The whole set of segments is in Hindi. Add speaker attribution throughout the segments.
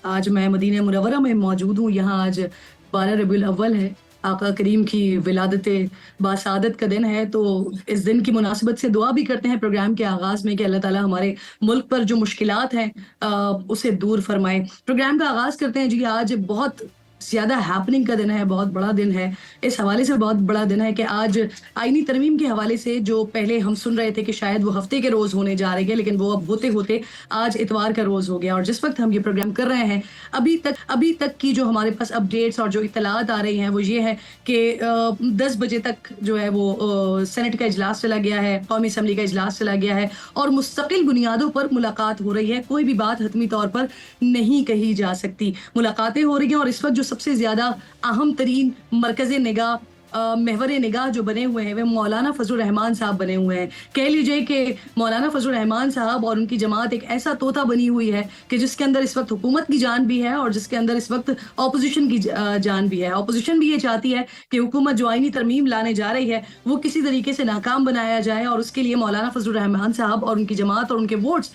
Speaker 1: आज मैं मदीना मुनव्वरा में मौजूद हूँ। यहाँ आज 12 रबीउल अव्वल है। आका करीम की विलादत बासादत का दिन है, तो इस दिन की मुनासिबत से दुआ भी करते हैं प्रोग्राम के आगाज़ में कि अल्लाह ताला हमारे मुल्क पर जो मुश्किलात हैं उसे दूर फरमाए। प्रोग्राम का आगाज़ करते हैं जी। आज बहुत ज़्यादा हैपनिंग का दिन है, बहुत बड़ा दिन है। इस हवाले से बहुत बड़ा दिन है कि आज आईनी तरमीम के हवाले से जो पहले हम सुन रहे थे कि शायद वो हफ्ते के रोज़ होने जा रहे हैं, लेकिन वो अब होते-होते आज इतवार का रोज़ हो गया। और जिस वक़्त हम ये प्रोग्राम कर रहे हैं, अभी तक की जो हमारे पास अपडेट्स और जो इत्तलात आ रही हैं वो ये है कि 10 बजे तक जो है वो सेनेट का इजलास चला गया है, कौमी असम्बली का इजलास चला गया है और मुस्तकिल बुनियादों पर मुलाकात हो रही है। कोई भी बात हतमी तौर पर नहीं कही जा सकती। मुलाकातें हो रही हैं और इस वक्त जो सबसे ज़्यादा अहम तरीन मरकज़ निगाह महवर निगाह जो बने हुए हैं, वे मौलाना फजलुर रहमान साहब बने हुए हैं। कह लीजिए कि मौलाना फजलुर रहमान साहब और उनकी जमात एक ऐसा तोता बनी हुई है कि जिसके अंदर इस वक्त हुकूमत की जान भी है और जिसके अंदर इस वक्त ऑपोजिशन की जान भी है। ऑपोजिशन भी ये चाहती है कि हुकूमत जो आईनी तरमीम लाने जा रही है वो किसी तरीके से नाकाम बनाया जाए और उसके लिए मौलाना फजलुर रहमान साहब और उनकी जमात और उनके वोट्स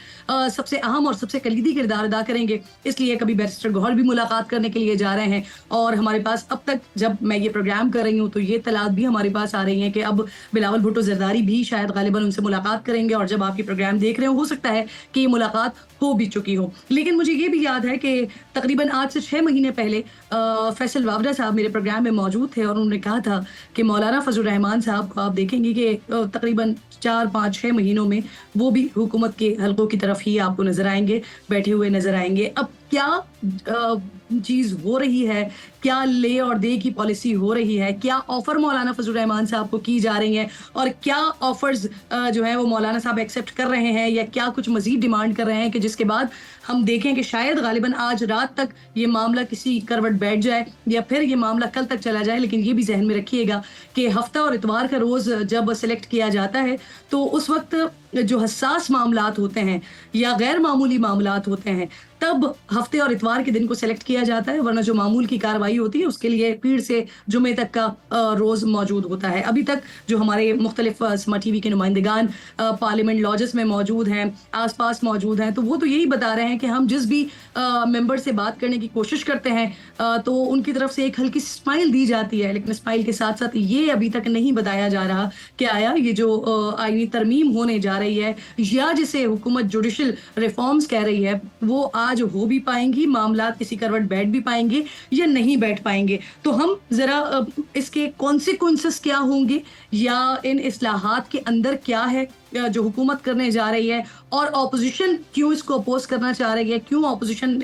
Speaker 1: सबसे अहम और सबसे कलीदी किरदार अदा करेंगे। इसलिए कभी बैरिस्टर गौहर भी मुलाकात करने के लिए जा रहे हैं और हमारे पास अब तक जब मैं ये प्रोग्राम कर रही हूँ तो ये तलात भी हमारे पास आ रही हैं कि अब बिलावल भुट्टो जरदारी भी शायद गालिबन उनसे मुलाकात करेंगे और जब आपकी प्रोग्राम देख रहे हो सकता है कि ये मुलाकात हो भी चुकी हो। लेकिन मुझे ये भी याद है कि तकरीबन आज से 6 महीने पहले फैसल वावरा साहब मेरे प्रोग्राम में मौजूद थे और उन्होंने कहा था कि मौलाना फजलुर रहमान साहब को आप देखेंगे कि तकरीबन 4-5-6 महीनों में वो भी हुकूमत के हलकों की तरफ ही आपको नजर आएंगे, बैठे हुए नजर आएंगे। अब क्या चीज हो रही है, क्या ले और दे की पॉलिसी हो रही है, क्या ऑफर मौलाना फजलुर रहमान साहब को की जा रही हैं और क्या ऑफर्स जो है वो मौलाना साहब एक्सेप्ट कर रहे हैं या क्या कुछ मजीद डिमांड कर रहे हैं कि जिसके बाद हम देखें कि शायद गालिबन आज रात तक ये मामला किसी करवट बैठ जाए या फिर ये मामला कल तक चला जाए। लेकिन ये भी जहन में रखिएगा कि हफ्ता और इतवार का रोज जब सिलेक्ट किया जाता है तो उस वक्त जो हसास मामलात होते हैं या गैर मामूली मामलात होते हैं तब हफ्ते और इतवार के दिन को सेलेक्ट किया जाता है, वरना जो मामूल की कार्रवाई होती है उसके लिए पीर से जुमे तक का रोज मौजूद होता है। अभी तक जो हमारे मुख्तलिफ स्मा टीवी के नुमाइंदगान पार्लियामेंट लॉजेस में मौजूद हैं, आसपास मौजूद हैं, तो वो तो यही बता रहे हैं कि हम जिस भी मेंबर से बात करने की कोशिश करते हैं तो उनकी तरफ से एक हल्की स्माइल दी जाती है, लेकिन स्माइल के साथ साथ ये अभी तक नहीं बताया जा रहा कि आया ये जो आईनी तरमीम होने जा रही है या जिसे हुकूमत जुडिशल रिफॉर्म्स कह रही है वो आज हो भी पाएंगी, मामला किसी करवट बैठ भी पाएंगे या नहीं बैठ पाएंगे। तो हम जरा इसके कॉन्सिक्वेंसेस क्या होंगे या इन इस्लाहात के अंदर क्या है जो हुकूमत करने जा रही है और ऑपोजिशन क्यों इसको अपोज करना चाह रही है, क्यों ऑपोजिशन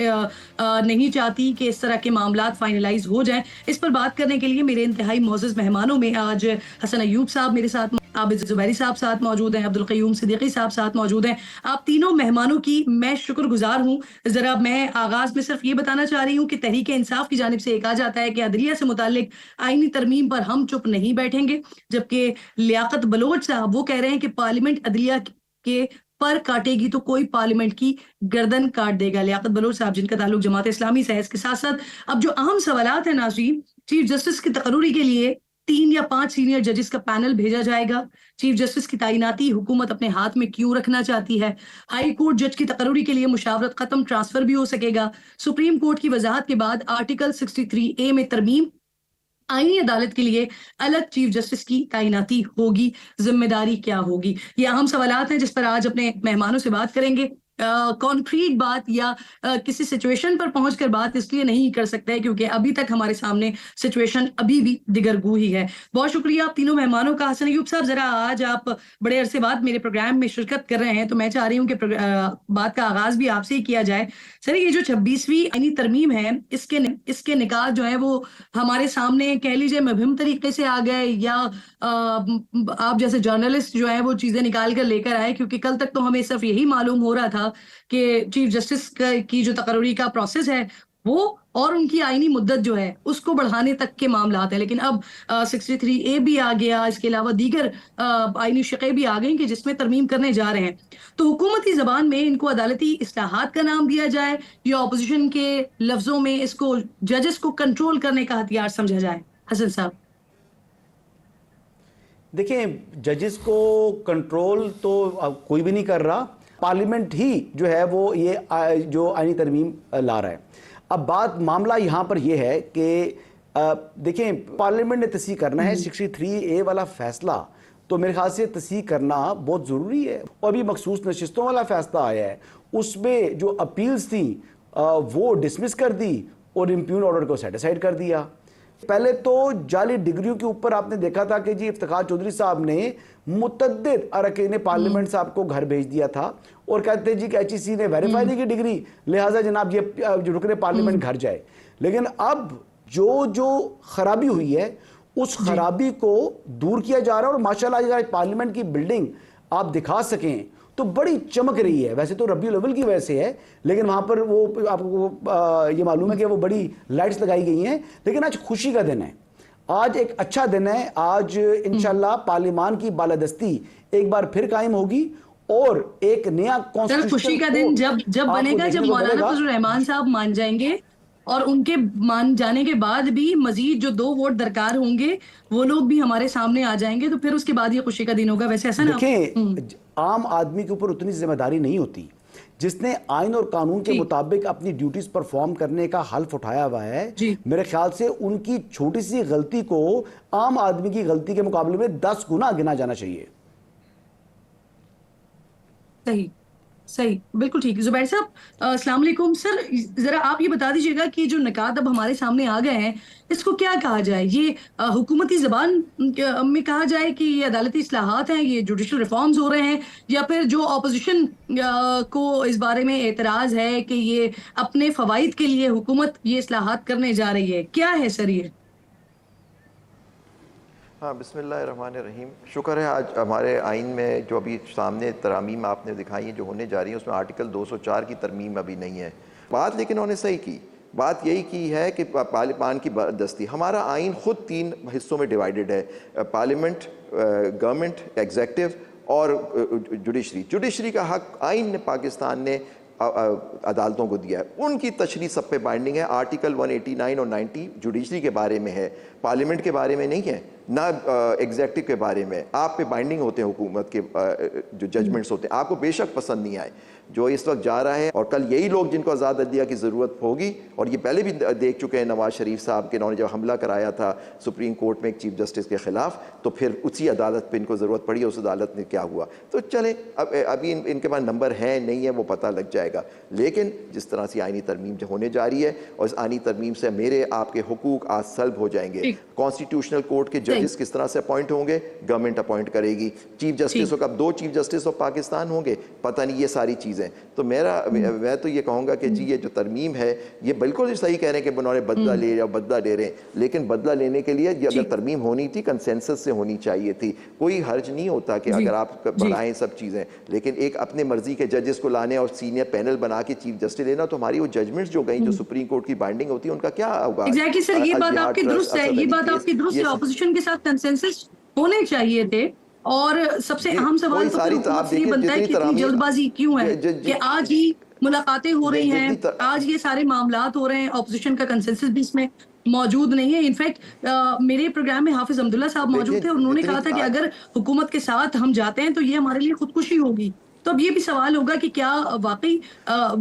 Speaker 1: नहीं चाहती कि इस तरह के मामलात फाइनलाइज हो जाएं, इस पर बात करने के लिए मेरे इंतहाई मोअज़्ज़ज़ मेहमानों में आज हसन अयूब साहब मेरे साथ, आबिद ज़ुबैरी साहब साथ मौजूद हैं, अब्दुल क़य्यूम सिद्दीकी साहब साथ मौजूद हैं। आप तीनों मेहमानों की मैं शुक्रगुजार हूँ। जरा मैं आगाज में सिर्फ ये बताना चाह रही हूँ कि तहरीक इंसाफ की जानिब से कहा जाता है कि अदलिया से मुताल्लिक आईनी तरमीम पर हम चुप नहीं बैठेंगे, जबकि लियाकत बलोच साहब वो कह रहे हैं कि पार्लियामेंट अदलिया के पर काटेगी तो कोई पार्लियामेंट की गर्दन काट देगा। लियाकत बलोच साहब जिनका ताल्लुक जमात इस्लामी से है। इसके साथ साथ अब जो अहम सवालात है नाज़रीन, चीफ जस्टिस की तकर्रुरी के लिए 3 या 5 सीनियर जजेस का पैनल भेजा जाएगा। चीफ जस्टिस की तैनाती हुकूमत अपने हाथ में क्यों रखना चाहती है? हाई कोर्ट जज की तकर्रुरी के लिए मुशावरत खत्म, ट्रांसफर भी हो सकेगा। सुप्रीम कोर्ट की वजाहत के बाद आर्टिकल 63A में तरमीम, आईनी अदालत के लिए अलग चीफ जस्टिस की तैनाती होगी, जिम्मेदारी क्या होगी? ये अहम सवालात हैं जिस पर आज अपने मेहमानों से बात करेंगे। कॉन्क्रीट बात या किसी सिचुएशन पर पहुंचकर बात इसलिए नहीं कर सकते क्योंकि अभी तक हमारे सामने सिचुएशन अभी भी दिगरगू ही है। बहुत शुक्रिया आप तीनों मेहमानों का। हसन अयूब साहब, जरा आज आप बड़े अरसे बाद मेरे प्रोग्राम में शिरकत कर रहे हैं तो मैं चाह रही हूँ कि बात का आगाज भी आपसे ही किया जाए। सर, ये जो 26वीं आईनी तरमीम है इसके निकाल जो है वो हमारे सामने कह लीजिए मुहिम तरीके से आ गए या आप जैसे जर्नलिस्ट जो है वो चीजें निकाल कर लेकर आए, क्योंकि कल तक तो हमें सिर्फ यही मालूम हो रहा था कि चीफ जस्टिस की जो तकर्रुरी का प्रोसेस है वो और उनकी आईनी मुद्दत जो है उसको बढ़ाने तक के मामलात है। लेकिन अब 63A भी आ गया, इसके अलावा दीगर आईनी शक़े भी आ गई कि जिसमें तरमीम करने जा रहे हैं। तो हुकूमती जबान में इनको अदालती इस्लाहात का नाम दिया जाए या अपोजिशन के लफ्जों में इसको जजेस को कंट्रोल करने का हथियार समझा जाए? हसन साहब,
Speaker 2: देखिए, जजेस को कंट्रोल तो कोई भी नहीं कर रहा, पार्लियामेंट ही जो है वो ये जो आईनी तरमीम ला रहा है। अब बात मामला यहाँ पर यह है कि देखें, पार्लियामेंट ने तस्दीक करना है 63A वाला फैसला, तो मेरे ख्याल से तस्दीक करना बहुत ज़रूरी है। और अभी मखसूस नशिस्तों वाला फैसला आया है, उसमें जो अपील्स थी वो डिसमिस कर दी और इम्प्यून ऑर्डर को सेटिसाइड कर दिया। पहले तो जाली डिग्रियों के ऊपर आपने देखा था कि जी इफ्तिखार चौधरी साहब ने मुतद्दिद अरकान पार्लियामेंट साहब को घर भेज दिया था और कहते जी कि HEC ने वेरीफाई नहीं की डिग्री, लिहाजा जनाब ये जो रुकने पार्लियामेंट घर जाए। लेकिन अब जो खराबी हुई है उस खराबी को दूर किया जा रहा है और माशाल्लाह अगर पार्लियामेंट की बिल्डिंग आप दिखा सकें तो बड़ी चमक रही है। वैसे तो रबीउल अव्वल की वजह से है, लेकिन वहां पर वो आपको ये मालूम है कि वो बड़ी लाइट्स लगाई गई हैं। लेकिन आज खुशी का दिन है, आज एक अच्छा दिन है। आज इंशाल्लाह पार्लियामान की बालादस्ती एक बार फिर कायम होगी और एक नया कॉन्स्टिट्यूशन।
Speaker 1: खुशी का दिन जब बनेगा जब मौलाना फजल रहमान साहब मान जाएंगे और उनके मान जाने के बाद भी मजीद जो 2 वोट दरकार होंगे वो लोग भी हमारे सामने आ जाएंगे, तो फिर उसके बाद ये खुशी का दिन होगा। वैसे ऐसा ना
Speaker 2: देखें, आम आदमी के ऊपर उतनी जिम्मेदारी नहीं होती। जिसने आइन और कानून के मुताबिक अपनी ड्यूटीज परफॉर्म करने का हल्फ उठाया हुआ है, मेरे ख्याल से उनकी छोटी सी गलती को आम आदमी की गलती के मुकाबले में 10 गुना गिना जाना चाहिए।
Speaker 1: सही सही, बिल्कुल ठीक। जुबैर साहब, अस्सलाम वालेकुम सर, जरा आप ये बता दीजिएगा कि जो निकात अब हमारे सामने आ गए हैं इसको क्या कहा जाए? ये हुकूमती ज़बान में कहा जाए कि ये अदालती इस्लाहात हैं, ये जुडिशल रिफॉर्म्स हो रहे हैं, या फिर जो ऑपोजिशन को इस बारे में एतराज़ है कि ये अपने फ़वाइद के लिए हुकूमत ये इस्लाहात करने जा रही है, क्या है सर ये?
Speaker 3: हाँ, बिस्मिल्लाहिर्रहमानिर्रहीम। शुक्र है आज हमारे आइन में जो अभी सामने तरमीम आपने दिखाई हैं जो होने जा रही है उसमें आर्टिकल 204 की तरमीम अभी नहीं है। बात लेकिन उन्होंने सही की, बात यही की है कि पार्लियामान की दस्ती, हमारा आइन ख़ुद 3 हिस्सों में डिवाइडेड है, पार्लियामेंट, गवर्नमेंट, एग्जेक्टिव और जुडिशरी। जुडिशरी का हक आइन ने पाकिस्तान ने अदालतों को दिया है, उनकी तशरीह सब पे बाइंडिंग है। आर्टिकल 189 और 90 जुडिशरी के बारे में है, पार्लियामेंट के बारे में नहीं है, ना एग्जेक्टिव के बारे में। आप पे बाइंडिंग होते हैं हुकूमत के जो जजमेंट्स होते हैं, आपको बेशक पसंद नहीं आए जो इस वक्त जा रहा है। और कल यही लोग जिनको आज़ाद अदलिया की ज़रूरत होगी, और ये पहले भी देख चुके हैं नवाज शरीफ साहब के, इन्होंने जब हमला कराया था सुप्रीम कोर्ट में एक चीफ जस्टिस के खिलाफ, तो फिर उसी अदालत पे इनको ज़रूरत पड़ी, उस अदालत ने क्या हुआ। तो चले अभी इनके पास नंबर है नहीं है वो पता लग जाएगा। लेकिन जिस तरह से आइनी तरमीम जो होने जा रही है, और इस आइनी तरमीम से मेरे आपके हुकूक आज सल्ब हो जाएंगे। कॉन्स्टिट्यूशनल कोर्ट के जजेस किस तरह से अपॉइंट होंगे, गवर्नमेंट अपॉइंट करेगी। चीफ जस्टिस हो, कब 2 चीफ जस्टिस ऑफ पाकिस्तान होंगे, पता नहीं, ये सारी चीज़ें। तो मैं तो ये कहूँगा कि जी ये जो तरमीम है ये बिल्कुल सही कह रहे हैं कि उन्होंने बदला ले या बदला ले रहे हैं, लेकिन बदला लेने के लिए ये अगर तरमीम होनी थी कंसेंसस से होनी चाहिए थी। कोई हर्ज नहीं होता कि अगर आप बढ़ाएं सब चीज़ें, लेकिन एक अपने मर्जी के जजेस को लाने और सीनियर पैनल बना के चीफ जस्टिस लेना, तो हमारी वो जजमेंट्स जो गई जो सुप्रीम कोर्ट की बाइंडिंग होती है उनका क्या होगा।
Speaker 1: एग्जैक्टली सर, ये बात आपकी दुरुस्त है, ये बात आपकी दुरुस्त है। ऑपोजिशन के साथ कंसेंसस होने चाहिए थे, और सबसे अहम सवाल तो ये बनता है कि इतनी जल्दबाजी क्यों है कि आज ही मुलाकातें हो रही हैं, आज ये सारे मामलात हो रहे हैं, ऑपोजिशन का कंसेंसस भी इसमें मौजूद नहीं है। इनफैक्ट मेरे प्रोग्राम में हाफिज अब्दुल्ला साहब मौजूद थे और उन्होंने कहा था कि अगर हुकूमत के साथ हम जाते हैं तो ये हमारे लिए खुदकुशी होगी। तो अब ये भी सवाल होगा कि क्या वाकई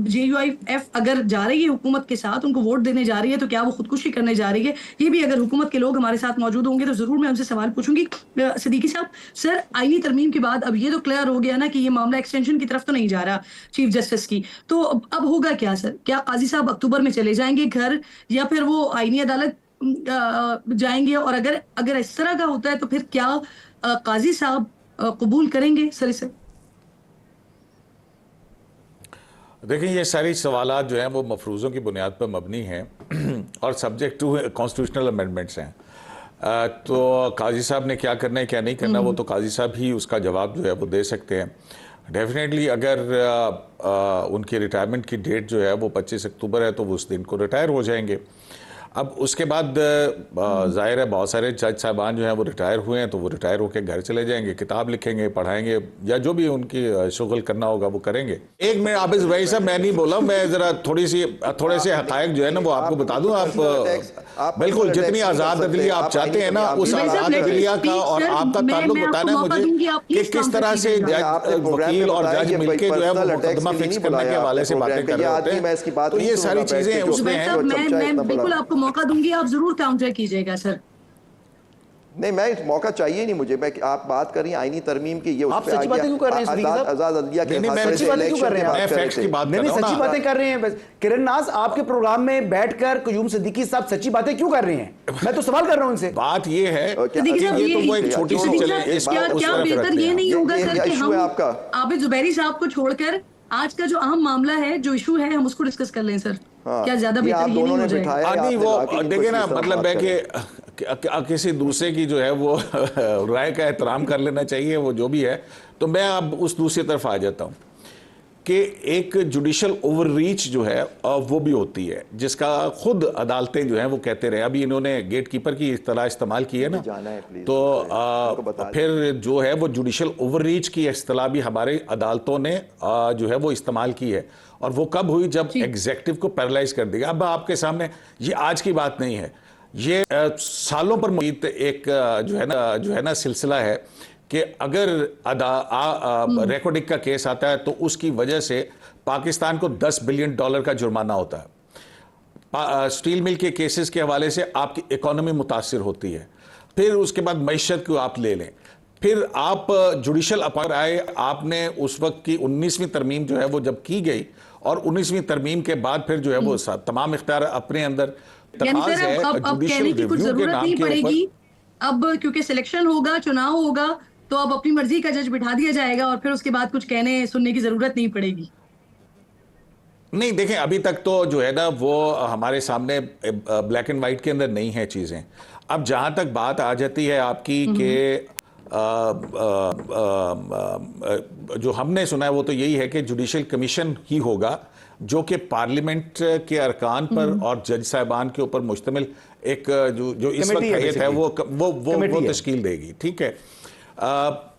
Speaker 1: JUIF अगर जा रही है हुकूमत के साथ, उनको वोट देने जा रही है, तो क्या वो खुदकुशी करने जा रही है? ये भी अगर हुकूमत के लोग हमारे साथ मौजूद होंगे तो जरूर मैं उनसे सवाल पूछूंगी। सिद्दीकी साहब, सर आईनी तरमीम के बाद अब ये तो क्लियर हो गया ना कि ये मामला एक्सटेंशन की तरफ तो नहीं जा रहा चीफ जस्टिस की, तो अब होगा क्या सर? क्या काजी साहब अक्टूबर में चले जाएंगे घर, या फिर वो आईनी अदालत जाएंगे? और अगर इस तरह का होता है तो फिर क्या काजी साहब कबूल करेंगे सर इसे?
Speaker 4: देखिए, ये सारी सवालात जो हैं वो मफरूज़ों की बुनियाद पर मबनी हैं और सब्जेक्ट टू कॉन्स्टिट्यूशनल अमेंडमेंट्स हैं। तो काजी साहब ने क्या करना है क्या नहीं करना, वो तो काजी साहब ही उसका जवाब जो है वो दे सकते हैं। डेफिनेटली अगर उनकी रिटायरमेंट की डेट जो है वो 25 अक्टूबर है तो वो उस दिन को रिटायर हो जाएंगे। अब उसके बाद जाहिर है बहुत सारे जज साहबान जो हैं वो रिटायर हुए हैं, तो वो रिटायर होकर घर चले जाएंगे, किताब लिखेंगे, पढ़ाएंगे, या जो भी उनकी शुगल करना होगा वो करेंगे। एक मिनट आबिद भाई साहब, मैं नहीं बोला, मैं जरा थोड़े से हकायक जो है ना वो आपको बता दूं। आप बिल्कुल जितनी आज़ाद अदलिया आप चाहते हैं ना, उस आज़ाद अदलिया का और आपका ताल्लुक बताना है मुझे कि किस तरह से वकील और जज मिलकर जो है वो मुकदमा फिक्स करने के हवाले से बातें कर रहे होते हैं। तो ये सारी चीजें उसमें हैं।
Speaker 1: मैं बिल्कुल आपको मौका दूंगी, आप जरूर काउंटर कीजिएगा सर।
Speaker 3: नहीं, मैं मौका चाहिए नहीं मुझे। मैं आप बात कर रही हैं आईनी तरमीम की, ये
Speaker 2: आप सच्ची बातें क्यों कर रहे हैं सिद्दीकी साहब?
Speaker 3: आजाद अदलिया के
Speaker 2: मैं सच्ची बातें क्यों कर रहे हैं?
Speaker 4: मैं फैक्ट्स की बात कर रहा हूं ना।
Speaker 2: सच्ची बातें कर रहे हैं बस। किरण नाज, आपके प्रोग्राम में बैठकर क़य्यूम सिद्दीकी साहब सच्ची बातें क्यों कर रहे हैं? मैं तो सवाल कर रहा हूं उनसे।
Speaker 4: बात ये है
Speaker 1: सिद्दीकी साहब,
Speaker 4: ये तो वो एक छोटी सी चले,
Speaker 1: क्या बेहतर ये नहीं होगा सर कि
Speaker 3: इशू है आपका?
Speaker 1: हम आबिद जुबैरी साहब को छोड़कर आज का जो अहम मामला है, जो इशू है, हम उसको डिस्कस कर लें सर? क्या ज्यादा बेहतर ये नहीं हो जाएगा?
Speaker 4: नहीं, वो देखिए ना, मतलब है कि किसी दूसरे की जो है वो राय का एहतराम कर लेना चाहिए, वो जो भी है। तो मैं अब उस दूसरी तरफ आ जाता हूँ कि एक जुडिशल ओवररीच जो है वो भी होती है, जिसका खुद अदालतें जो हैं वो कहते रहे। अभी इन्होंने गेट कीपर की इस्तेलाह इस्तेमाल की है ना, तो फिर जो है वो जुडिशल ओवररीच की इस्तेलाह भी हमारे अदालतों ने जो है वो इस्तेमाल की है। और वो कब हुई? जब एग्जेक्टिव को पैरालाइज कर दिया। अब आपके सामने ये आज की बात नहीं है, ये सालों पर मुहित एक जो है ना सिलसिला है कि अगर रेकॉर्डिंग का केस आता है तो उसकी वजह से पाकिस्तान को $10 बिलियन का जुर्माना होता है। स्टील मिल के केसेस के हवाले से आपकी इकोनॉमी मुतासिर होती है। फिर उसके बाद मईशत को आप ले लें, फिर आप जुडिशल अपार आए, आपने उस वक्त की 19वीं तरमीम जो है वो जब की गई, और 19वीं तरमीम के बाद फिर जो है वो तमाम इख्तियार अपने अंदर
Speaker 1: यानी सर अब कहने की कुछ जरूरत नहीं पड़ेगी। अब क्योंकि सिलेक्शन होगा, चुनाव होगा, तो अब अपनी मर्जी का जज बिठा दिया जाएगा और फिर उसके बाद कुछ कहने सुनने की जरूरत नहीं पड़ेगी।
Speaker 4: नहीं, देखें, अभी तक तो जो है ना वो हमारे सामने ब्लैक एंड वाइट के अंदर नहीं है चीजें। अब जहां तक बात आ जाती है आपकी कि जो हमने सुना है वो तो यही है कि जुडिशल कमीशन ही होगा जो कि पार्लियामेंट के अरकान पर और जज साहबान के ऊपर मुश्तमिल एक जो इस वक्त हैयत है वो तश्कील देगी। ठीक है,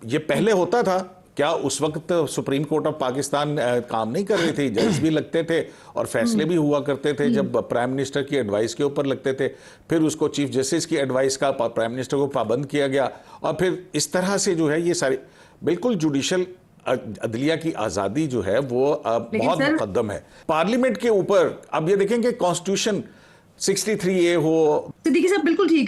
Speaker 4: ये पहले होता था क्या? उस वक्त सुप्रीम कोर्ट ऑफ पाकिस्तान काम नहीं कर रही थी, जज भी लगते थे और फैसले भी हुआ करते थे जब प्राइम मिनिस्टर की एडवाइस के ऊपर लगते थे। फिर उसको चीफ जस्टिस की एडवाइस का प्राइम मिनिस्टर को पाबंद किया गया, और फिर इस तरह से जो है ये सारी बिल्कुल जुडिशल अदलिया की आज़ादी जो है वो बहुत मुकद्दम है पार्लियामेंट के ऊपर। अब ये देखें कि कॉन्स्टिट्यूशन 63A हो।
Speaker 1: सिद्दीकी साहब बिल्कुल ठीक